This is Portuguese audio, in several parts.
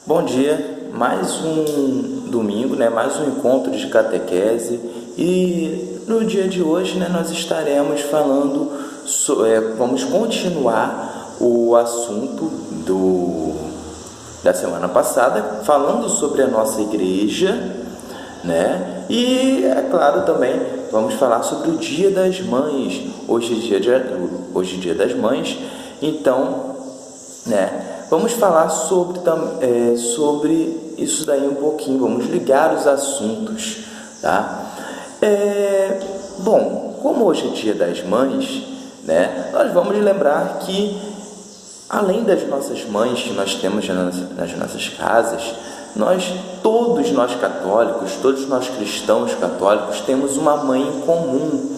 Bom dia, mais um domingo, mais um encontro de catequese e no dia de hoje nós estaremos falando, vamos continuar o assunto da semana passada, falando sobre a nossa igreja, e é claro também vamos falar sobre o Dia das Mães, hoje é Dia das Mães, então, vamos falar sobre isso daí um pouquinho, vamos ligar os assuntos, tá? Bom, como hoje é Dia das Mães, nós vamos lembrar que, além das nossas mães que nós temos nas nossas casas, todos nós católicos, todos nós cristãos católicos, temos uma mãe em comum,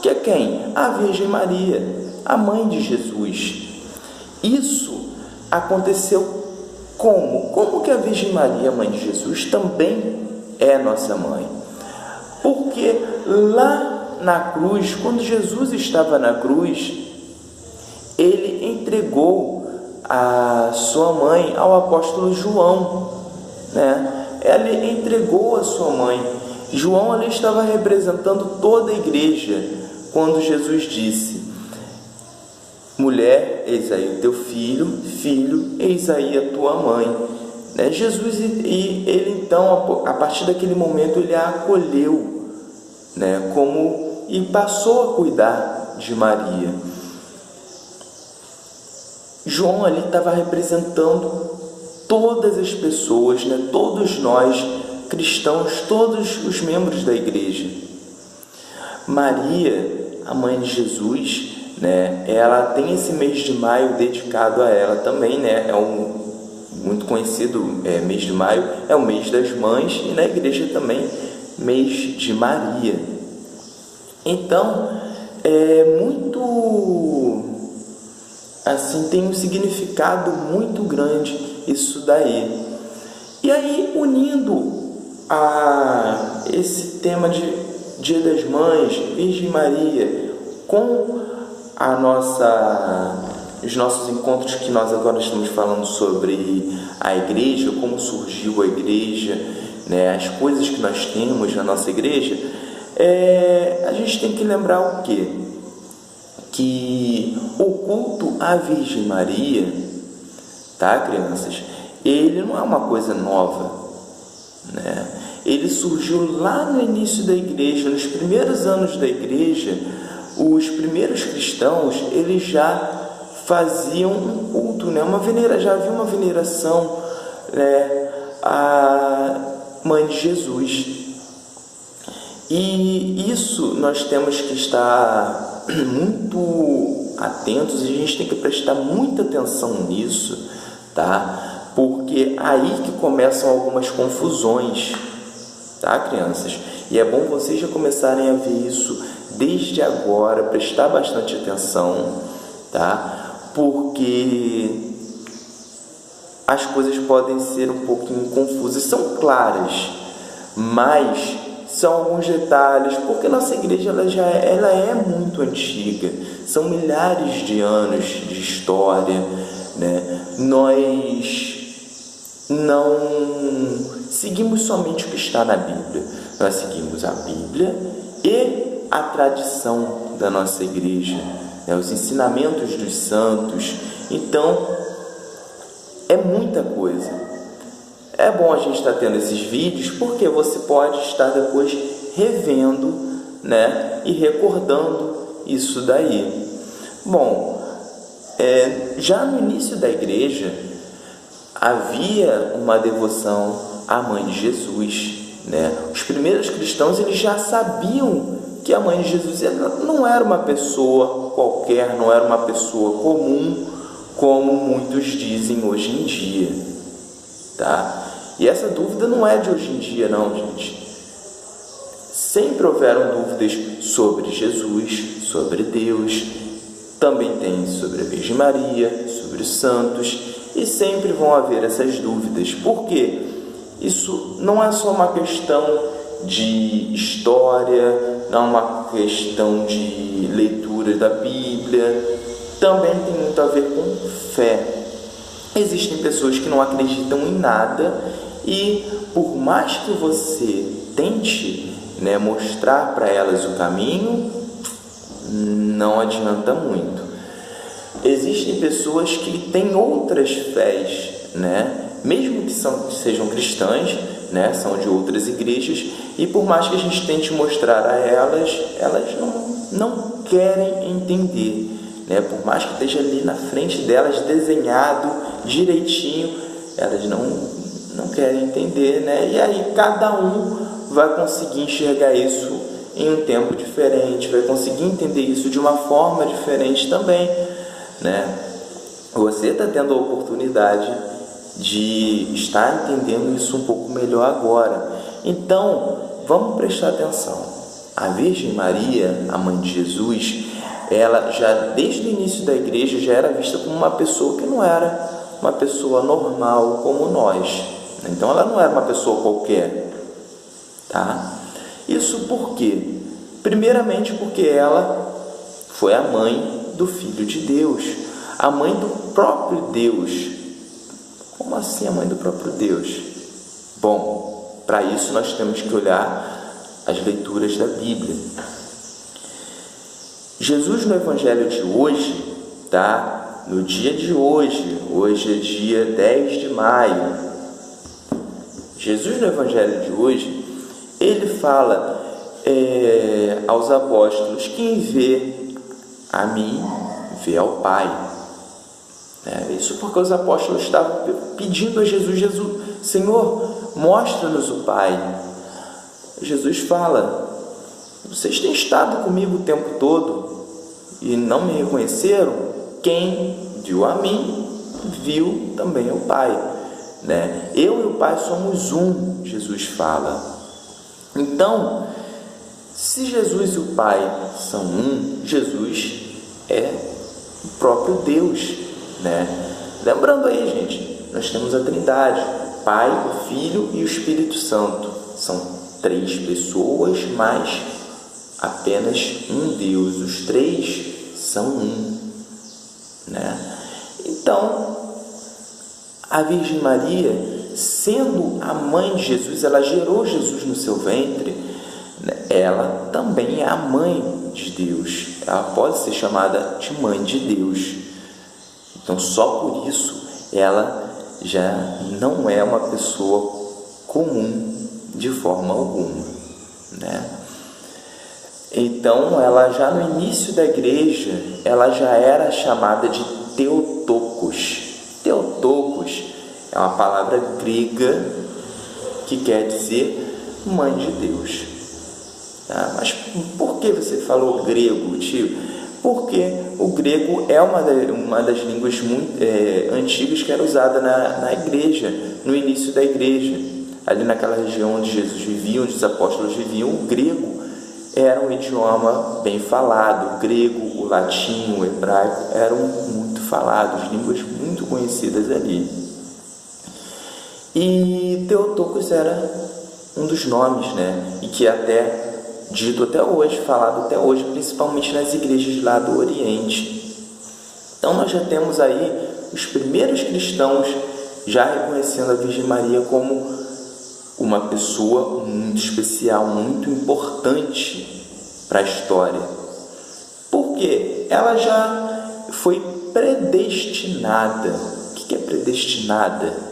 que é quem? A Virgem Maria, a mãe de Jesus. Isso aconteceu como? Como que a Virgem Maria, mãe de Jesus, também é nossa mãe? Porque lá na cruz, quando Jesus estava na cruz, ele entregou a sua mãe ao apóstolo João, Ele entregou a sua mãe. João ali estava representando toda a igreja quando Jesus disse: mulher, eis aí o teu filho, filho, eis aí a tua mãe. Jesus, ele então, a partir daquele momento, ele a acolheu, e passou a cuidar de Maria. João ali estava representando todas as pessoas, todos nós cristãos, todos os membros da igreja. Maria, a mãe de Jesus, ela tem esse mês de maio dedicado a ela também, é muito conhecido, mês de maio é o mês das mães, e na igreja também mês de Maria. Então tem um significado muito grande isso daí. E aí, unindo a esse tema de Dia das Mães, Virgem Maria, com os nossos encontros que nós agora estamos falando sobre a igreja, como surgiu a igreja, as coisas que nós temos na nossa igreja, a gente tem que lembrar o quê? Que o culto à Virgem Maria, tá, crianças? Ele não é uma coisa nova, Ele surgiu lá no início da igreja, nos primeiros anos da igreja. Os primeiros cristãos, eles já faziam um culto, já havia uma veneração, à mãe de Jesus. E isso nós temos que estar muito atentos, e a gente tem que prestar muita atenção nisso, tá? Porque é aí que começam algumas confusões, tá, crianças? E é bom vocês já começarem a ver isso desde agora, prestar bastante atenção, tá? Porque as coisas podem ser um pouquinho confusas, são claras, mas são alguns detalhes, porque nossa igreja ela é muito antiga, são milhares de anos de história, Nós não seguimos somente o que está na Bíblia, nós seguimos a Bíblia e a tradição da nossa igreja, os ensinamentos dos santos. Então, é muita coisa. É bom a gente estar tendo esses vídeos, porque você pode estar depois revendo, e recordando isso daí. Bom, já no início da igreja, havia uma devoção à mãe de Jesus, Os primeiros cristãos, eles já sabiam que a mãe de Jesus não era uma pessoa qualquer, não era uma pessoa comum, como muitos dizem hoje em dia, tá? E essa dúvida não é de hoje em dia, não, gente. Sempre houveram dúvidas sobre Jesus, sobre Deus, também tem sobre a Virgem Maria, sobre os santos, e sempre vão haver essas dúvidas. Por quê? Isso não é só uma questão de história, não é uma questão de leitura da Bíblia, também tem muito a ver com fé. Existem pessoas que não acreditam em nada e, por mais que você tente, mostrar para elas o caminho, não adianta muito. Existem pessoas que têm outras fés, mesmo que sejam cristãs, são de outras igrejas, e por mais que a gente tente mostrar a elas, elas não querem entender, por mais que esteja ali na frente delas desenhado direitinho, elas não querem entender, e aí cada um vai conseguir enxergar isso em um tempo diferente, vai conseguir entender isso de uma forma diferente também, Você está tendo a oportunidade de estar entendendo isso um pouco melhor agora. Então, vamos prestar atenção. A Virgem Maria, a mãe de Jesus, ela já desde o início da igreja já era vista como uma pessoa que não era uma pessoa normal como nós. Então, ela não era uma pessoa qualquer, tá? Isso por quê? Primeiramente porque ela foi a mãe do Filho de Deus, a mãe do próprio Deus. Como assim a mãe do próprio Deus? Bom, para isso nós temos que olhar as leituras da Bíblia. Jesus no Evangelho de hoje, no dia de hoje é dia 10 de maio, Jesus no Evangelho de hoje, ele fala aos apóstolos: quem vê a mim, vê ao Pai. Isso porque os apóstolos estavam pedindo a Jesus: Senhor, mostra-nos o Pai. Jesus fala: vocês têm estado comigo o tempo todo e não me reconheceram? Quem viu a mim, viu também o Pai. Eu e o Pai somos um, Jesus fala. Então, se Jesus e o Pai são um, Jesus é o próprio Deus. Lembrando aí, gente, nós temos a Trindade: o Pai, o Filho e o Espírito Santo. São 3 pessoas, mas apenas um Deus. Os 3 são um, Então, a Virgem Maria, sendo a mãe de Jesus, ela gerou Jesus no seu ventre, ela também é a mãe de Deus. Ela pode ser chamada de mãe de Deus. Então, só por isso, ela já não é uma pessoa comum de forma alguma, Então, ela já no início da igreja, ela já era chamada de Theotokos. Theotokos é uma palavra grega que quer dizer mãe de Deus. Mas por que você falou grego, tio? Porque o grego é uma das línguas muito antigas que era usada na igreja, no início da igreja. Ali naquela região onde Jesus vivia, onde os apóstolos viviam, o grego era um idioma bem falado. O grego, o latim, o hebraico eram muito falados, línguas muito conhecidas ali. E Theotokos era um dos nomes, e que até dito até hoje, falado até hoje, principalmente nas igrejas lá do Oriente. Então nós já temos aí os primeiros cristãos já reconhecendo a Virgem Maria como uma pessoa muito especial, muito importante para a história. Porque ela já foi predestinada. O que é predestinada?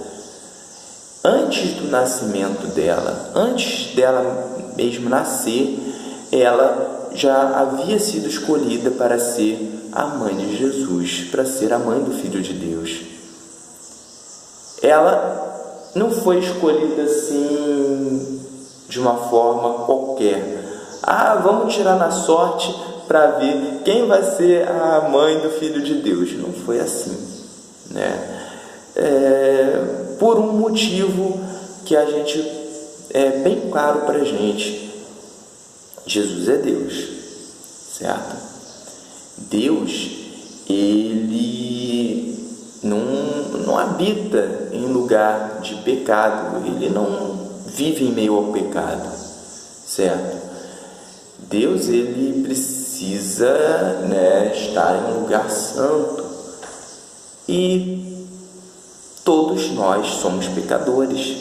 Antes do nascimento dela, antes dela mesmo nascer, ela já havia sido escolhida para ser a mãe de Jesus, para ser a mãe do Filho de Deus. Ela não foi escolhida assim de uma forma qualquer. Vamos tirar na sorte para ver quem vai ser a mãe do Filho de Deus. Não foi assim, por um motivo que a gente bem claro para a gente. Jesus é Deus, certo? Deus, ele não habita em lugar de pecado, ele não vive em meio ao pecado, certo? Deus, ele precisa estar em um lugar santo. E todos nós somos pecadores,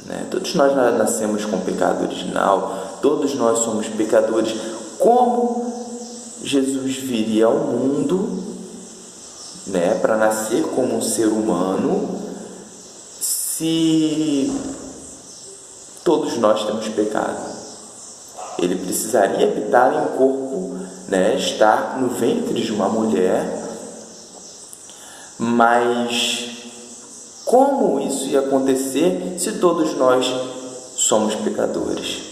né? Todos nós nascemos com pecado original, todos nós somos pecadores. Como Jesus viria ao mundo, né, para nascer como um ser humano, se todos nós temos pecado? Ele precisaria habitar em um corpo, né, estar no ventre de uma mulher, mas como isso ia acontecer se todos nós somos pecadores?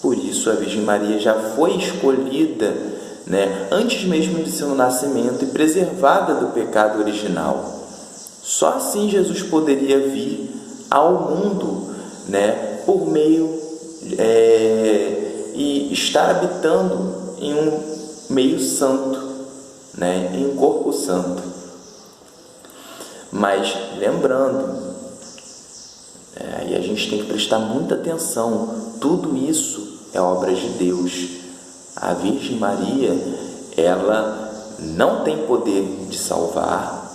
Por isso a Virgem Maria já foi escolhida, né, antes mesmo de seu nascimento e preservada do pecado original. Só assim Jesus poderia vir ao mundo, né, por meio e estar habitando em um meio santo, né, em um corpo santo. Mas lembrando, e a gente tem que prestar muita atenção, tudo isso é obra de Deus. A Virgem Maria, ela não tem poder de salvar,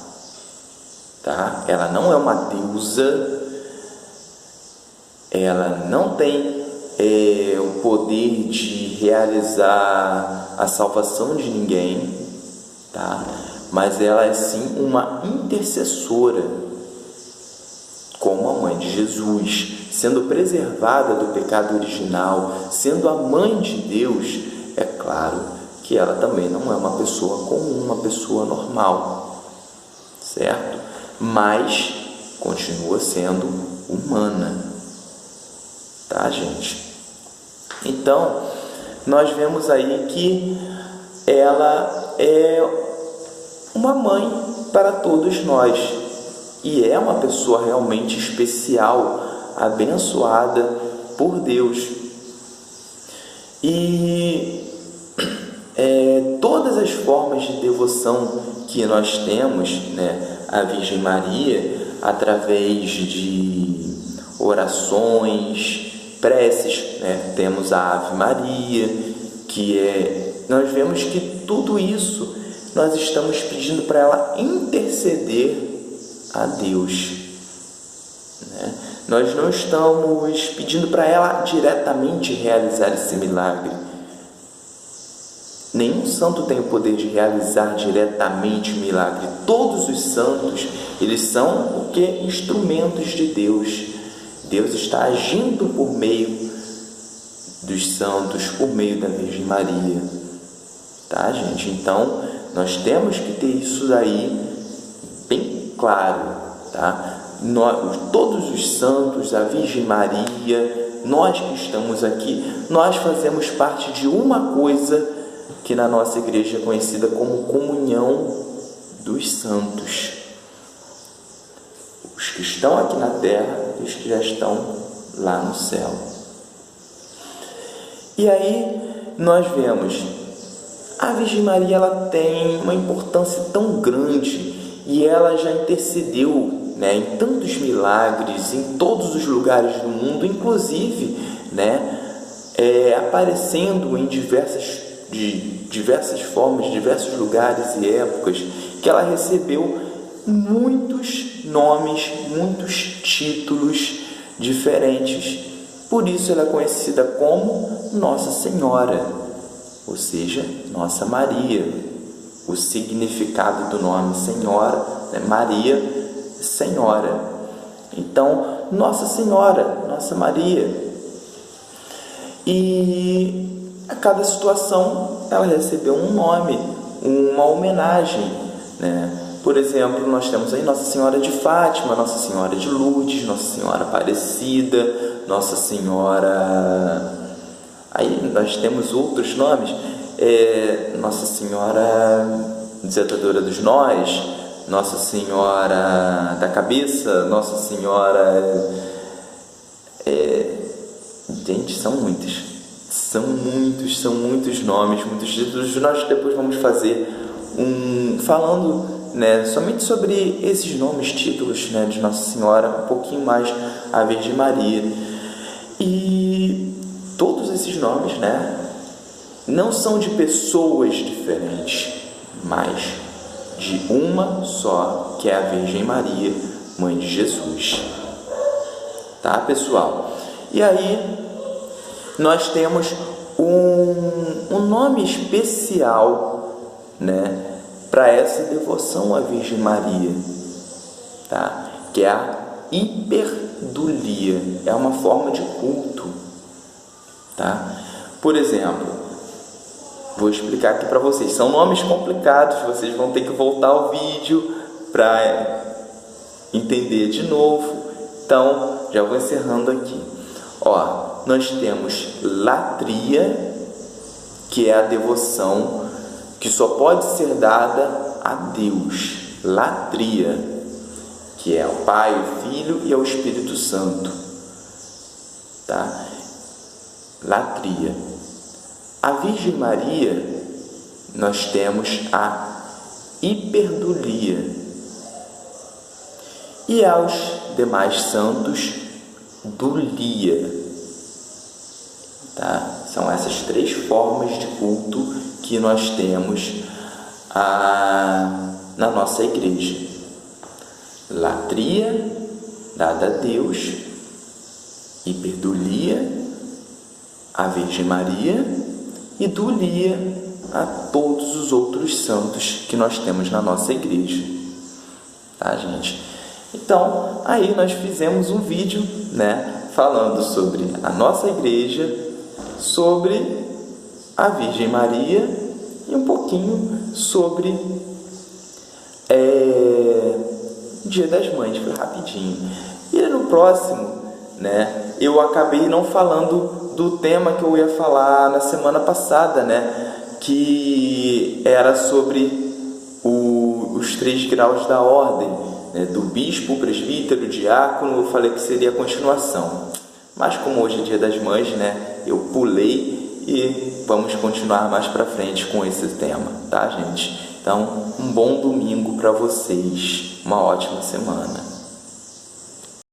tá? Ela não é uma deusa, ela não tem o poder de realizar a salvação de ninguém, tá? Mas ela é sim uma intercessora, como a mãe de Jesus, sendo preservada do pecado original, sendo a mãe de Deus. É claro que ela também não é uma pessoa comum, uma pessoa normal, certo? Mas continua sendo humana, tá, gente? Então, nós vemos aí que ela é uma mãe para todos nós e é uma pessoa realmente especial, abençoada por Deus. E todas as formas de devoção que nós temos, né, à Virgem Maria, através de orações, preces, né, temos a Ave Maria, nós vemos que tudo isso nós estamos pedindo para ela interceder a Deus, né? Nós não estamos pedindo para ela diretamente realizar esse milagre. Nenhum santo tem o poder de realizar diretamente o milagre. Todos os santos, eles são o que? Instrumentos de Deus. Deus está agindo por meio dos santos, por meio da Virgem Maria, tá, gente? Então, nós temos que ter isso daí bem claro, tá? Todos os santos, a Virgem Maria, nós que estamos aqui, nós fazemos parte de uma coisa que na nossa igreja é conhecida como comunhão dos santos. Os que estão aqui na terra e os que já estão lá no céu. E aí nós vemos, a Virgem Maria, ela tem uma importância tão grande e ela já intercedeu, né, em tantos milagres, em todos os lugares do mundo, inclusive, né, aparecendo em diversas formas, diversos lugares e épocas, que ela recebeu muitos nomes, muitos títulos diferentes. Por isso ela é conhecida como Nossa Senhora, ou seja, Nossa Maria. O significado do nome Senhora, né? Maria, Senhora. Então, Nossa Senhora, Nossa Maria. E a cada situação ela recebeu um nome, uma homenagem, né? Por exemplo, nós temos aí Nossa Senhora de Fátima, Nossa Senhora de Lourdes, Nossa Senhora Aparecida, Nossa Senhora... Aí nós temos outros nomes, Nossa Senhora Desatadora dos Nós, Nossa Senhora da Cabeça, Nossa Senhora... Gente, são muitos nomes, muitos títulos. Nós depois vamos fazer falando, né, somente sobre esses nomes, títulos, né, de Nossa Senhora, um pouquinho mais a Virgem Maria. E todos esses nomes, né, não são de pessoas diferentes, mas de uma só que é a Virgem Maria, Mãe de Jesus. Tá, pessoal? E aí, nós temos um nome especial, né, para essa devoção à Virgem Maria, tá? Que é a hiperdulia, é uma forma de culto, tá? Por exemplo, vou explicar aqui para vocês, são nomes complicados, vocês vão ter que voltar ao vídeo para entender de novo, então já vou encerrando aqui. Ó, nós temos latria, que é a devoção que só pode ser dada a Deus, latria, que é o Pai, o Filho e o Espírito Santo, tá? Latria. A Virgem Maria, nós temos a hiperdulia. E aos demais santos, dulia. Tá? São essas 3 formas de culto que nós temos na nossa igreja. Latria, dada a Deus, hiperdulia, a Virgem Maria, e dulia a todos os outros santos que nós temos na nossa igreja. Tá, gente? Então, aí nós fizemos um vídeo, né, falando sobre a nossa igreja, sobre a Virgem Maria e um pouquinho sobre Dia das Mães, foi rapidinho. E no próximo, né, eu acabei não falando do tema que eu ia falar na semana passada, né, que era sobre os 3 graus da ordem, né, do bispo, presbítero, diácono. Eu falei que seria a continuação, mas como hoje é Dia das Mães, né, eu pulei e vamos continuar mais para frente com esse tema, tá, gente? Então, um bom domingo para vocês, uma ótima semana.